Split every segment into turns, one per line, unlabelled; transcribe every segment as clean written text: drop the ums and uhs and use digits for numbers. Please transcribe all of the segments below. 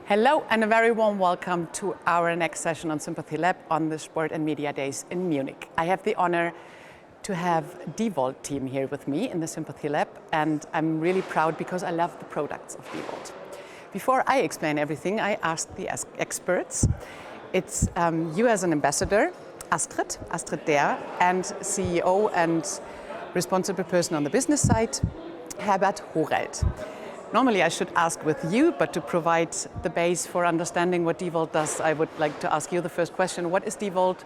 Hello and a very warm welcome to our next session on Sympathy Lab on the Sport and Media Days in Munich. I have the honor to have Devold team here with me in the Sympathy Lab, and I'm really proud because I love the products of Devold. Before I explain everything, I asked the experts. It's you as an ambassador, Astrid Der, and CEO and responsible person on the business side, Herbert Horeld. Normally I should ask with you, but to provide the base for understanding what Devold does, I would like to ask you the first question. What is Devold?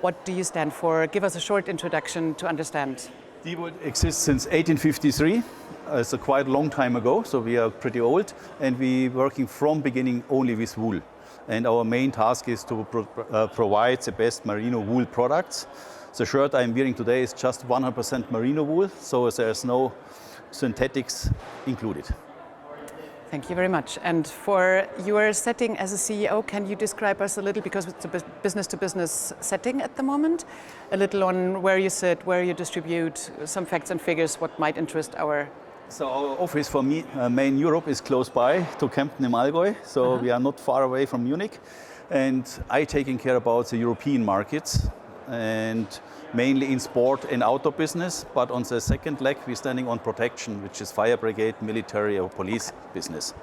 What do you stand for? Give us a short introduction to understand.
Devold exists since 1853. It's a quite long time ago, so we are pretty old, and we working from beginning only with wool. And our main task is to provide the best merino wool products. The shirt I'm wearing today is just 100% merino wool, so there's no synthetics included.
Thank you very much. And for your setting as a CEO, can you describe us a little, because it's a business-to-business setting at the moment, a little on where you sit, where you distribute, some facts and figures, what might interest our...
So our office for me, main Europe, is close by to Kempten im Allgäu, so we are not far away from Munich. And I taking care about the European markets, and mainly in sport and outdoor business, but on the second leg we're standing on protection, which is fire brigade, military or police business.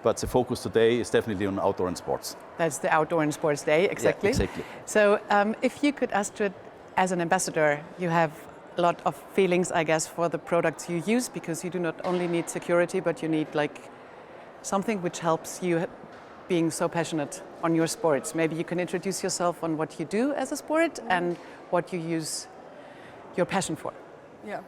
But the focus today is definitely on outdoor and sports.
That's the Outdoor and Sports Day, exactly.
Yeah, exactly.
So if you could, Astrid, as an ambassador, you have a lot of feelings, I guess, for the products you use, because you do not only need security, but you need like something which helps you being so passionate on your sports. Maybe you can introduce yourself on what you do as a sport and what you use your passion for.
Yeah,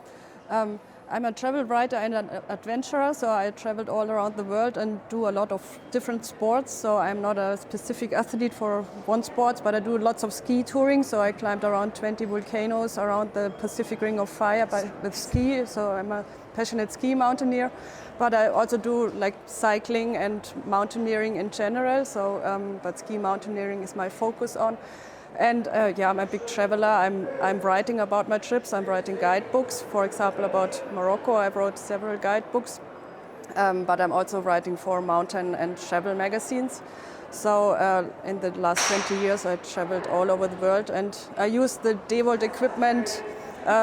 I'm a travel writer and an adventurer, so I traveled all around the world and do a lot of different sports. So I'm not a specific athlete for one sport, but I do lots of ski touring. So I climbed around 20 volcanoes around the Pacific Ring of Fire with ski. So I'm a passionate ski mountaineer. But I also do like cycling and mountaineering in general. So, but ski mountaineering is my focus on. And yeah, I'm a big traveler. I'm writing about my trips. I'm writing guidebooks. For example, about Morocco, I wrote several guidebooks. But I'm also writing for mountain and travel magazines. So in the last 20 years, I traveled all over the world, and I used the Devold equipment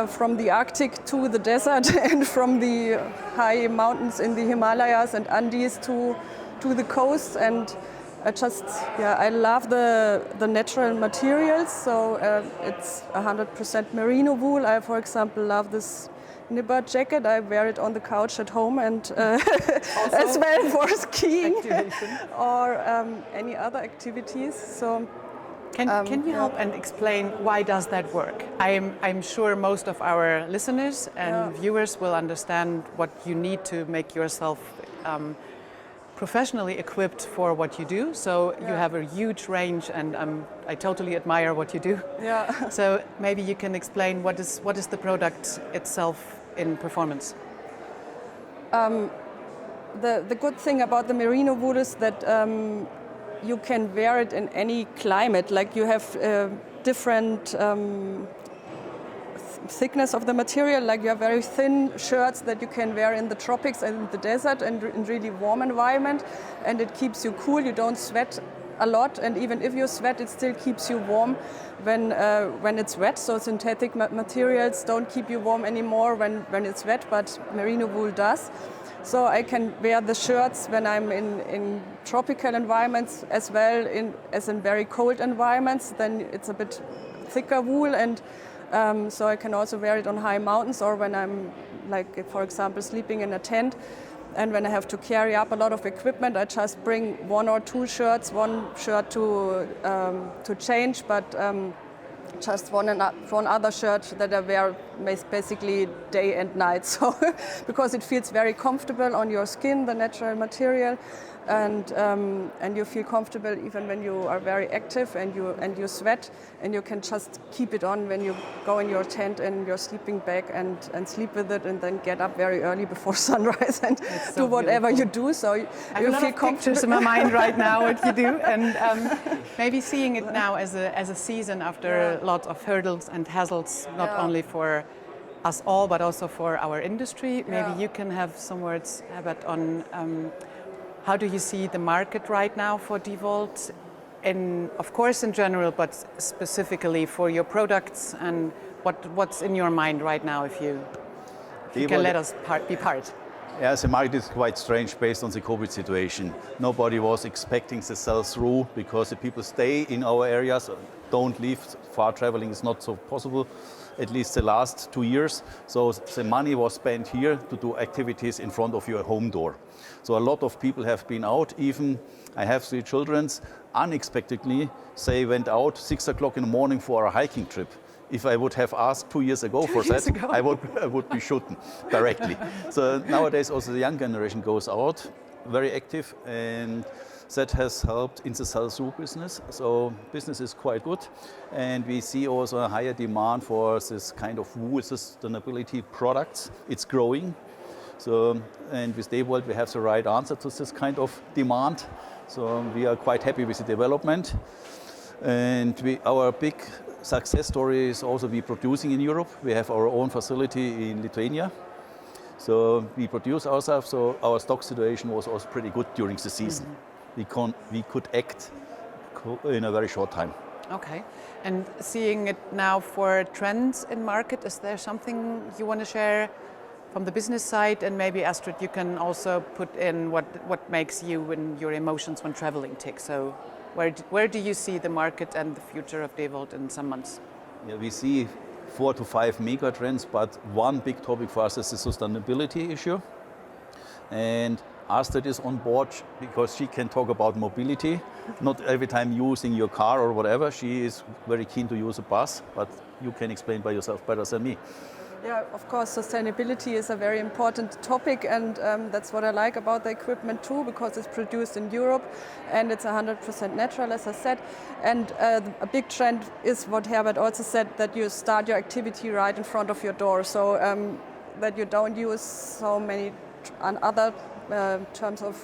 from the Arctic to the desert and from the high mountains in the Himalayas and Andes to the coast. And I love the natural materials. So it's 100% merino wool. I, for example, love this Nibba jacket. I wear it on the couch at home, and as well for skiing or any other activities. So.
Can you help and explain why does that work? I'm sure most of our listeners and viewers will understand what you need to make yourself professionally equipped for what you do. So you have a huge range, and I totally admire what you do.
Yeah.
So maybe you can explain what is the product itself in performance.
The good thing about the merino wool is that you can wear it in any climate. Like you have different thickness of the material. Like you have very thin shirts that you can wear in the tropics and the desert and in really warm environment, and it keeps you cool. You don't sweat a lot, and even if you sweat, it still keeps you warm when it's wet. So synthetic materials don't keep you warm anymore when it's wet, but merino wool does. So I can wear the shirts when I'm in tropical environments as well as in very cold environments. Then it's a bit thicker wool, and so I can also wear it on high mountains, or when I'm, like, for example, sleeping in a tent. And when I have to carry up a lot of equipment, I just bring one or two shirts, one shirt to change, but just one other shirt that I wear basically day and night. So because it feels very comfortable on your skin, the natural material, and you feel comfortable even when you are very active and you sweat, and you can just keep it on when you go in your tent and your sleeping bag and sleep with it, and then get up very early before sunrise and do whatever you do. So you feel comfortable.
Pictures in my mind right now what you do, and maybe seeing it now as a season after lots of hurdles and hassles, not only for us all but also for our industry. Maybe you can have some words, Herbert, on How do you see the market right now for Devold? Of course, in general, but specifically for your products, and what's in your mind right now, if you can let us be part?
Yeah, the market is quite strange based on the COVID situation. Nobody was expecting the sell-through because the people stay in our areas, don't leave. Far traveling is not so possible, at least the last 2 years. So the money was spent here to do activities in front of your home door. So a lot of people have been out. Even I have 3 children, unexpectedly, they went out 6 o'clock in the morning for a hiking trip. If I would have asked 2 years ago for that, I would be shooting directly. So nowadays also the young generation goes out, very active, and that has helped in the sell-through business. So business is quite good, and we see also a higher demand for this kind of wool sustainability products. It's growing. So, and with Devold we have the right answer to this kind of demand. So we are quite happy with the development. And our big success story is also we producing in Europe. We have our own facility in Lithuania. So we produce ourselves, so our stock situation was also pretty good during the season. We could act in a very short time.
Okay. And seeing it now for trends in market, is there something you want to share from the business side? And maybe Astrid, you can also put in what makes you and your emotions when traveling tick. So where do you see the market and the future of Devold in some months?
Yeah, we see 4 to 5 mega trends, but one big topic for us is the sustainability issue. And Astrid is on board because she can talk about mobility. Not every time using your car or whatever. She is very keen to use a bus, but you can explain by yourself better than me.
Yeah, of course, sustainability is a very important topic, and that's what I like about the equipment too, because it's produced in Europe and it's 100% natural, as I said. And a big trend is what Herbert also said, that you start your activity right in front of your door, so that you don't use so many other terms of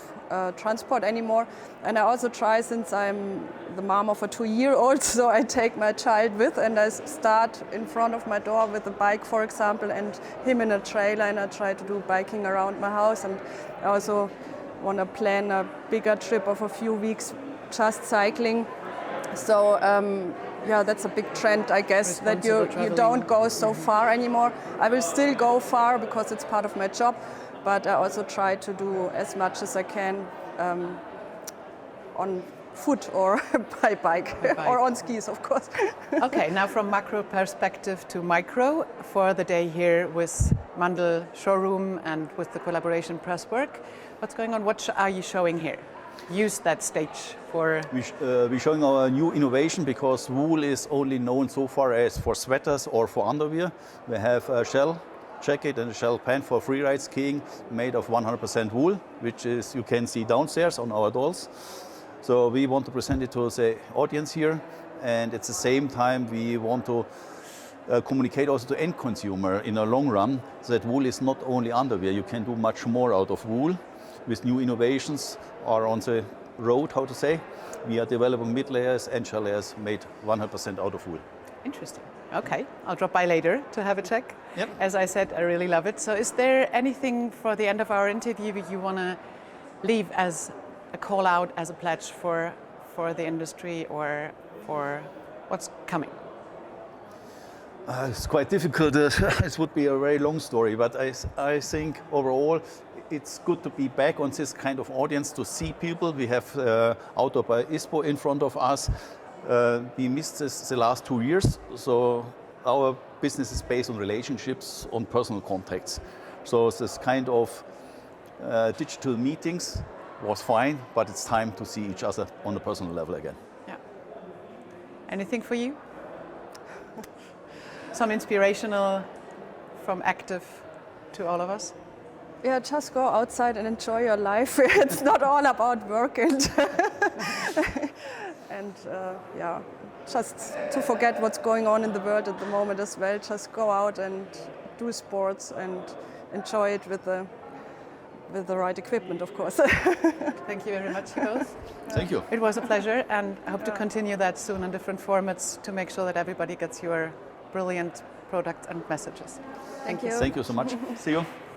transport anymore. And I also try, since I'm the mom of a 2-year-old, so I take my child with and I start in front of my door with a bike, for example, and him in a trailer, and I try to do biking around my house. And I also want to plan a bigger trip of a few weeks just cycling. So yeah, that's a big trend, I guess, that you don't go so far anymore. I will still go far because it's part of my job, but I also try to do as much as I can on foot or by bike or on skis, of course.
Okay, now from macro perspective to micro, for the day here with Mandel showroom and with the collaboration Presswork, what's going on? What are you showing here? Use that stage for...
We're showing our new innovation, because wool is only known so far as for sweaters or for underwear. We have a shell jacket and a shell pant for freeride skiing made of 100% wool, which is you can see downstairs on our dolls. So we want to present it to the audience here, and at the same time we want to communicate also to end consumer in a long run that wool is not only underwear. You can do much more out of wool. With new innovations are on the road, how to say. We are developing mid layers and shell layers made 100% out of wool.
Interesting. Okay, I'll drop by later to have a check.
Yep.
As I said, I really love it. So is there anything for the end of our interview you want to leave as a call out, as a pledge for the industry or for what's coming?
It's quite difficult. It would be a very long story, but I think overall it's good to be back on this kind of audience, to see people. We have Outdoor by ISPO in front of us. We missed this the last 2 years, so our business is based on relationships, on personal contacts. So this kind of digital meetings was fine, but it's time to see each other on a personal level again.
Yeah. Anything for you? Some inspirational from active to all of us?
Yeah, just go outside and enjoy your life. It's not all about work and yeah, just to forget what's going on in the world at the moment as well. Just go out and do sports and enjoy it with the right equipment, of course.
Thank you very much, you both.
Thank you.
It was a pleasure, and I hope to continue that soon in different formats to make sure that everybody gets your brilliant products and messages.
Thank you.
Thank you so much. See you.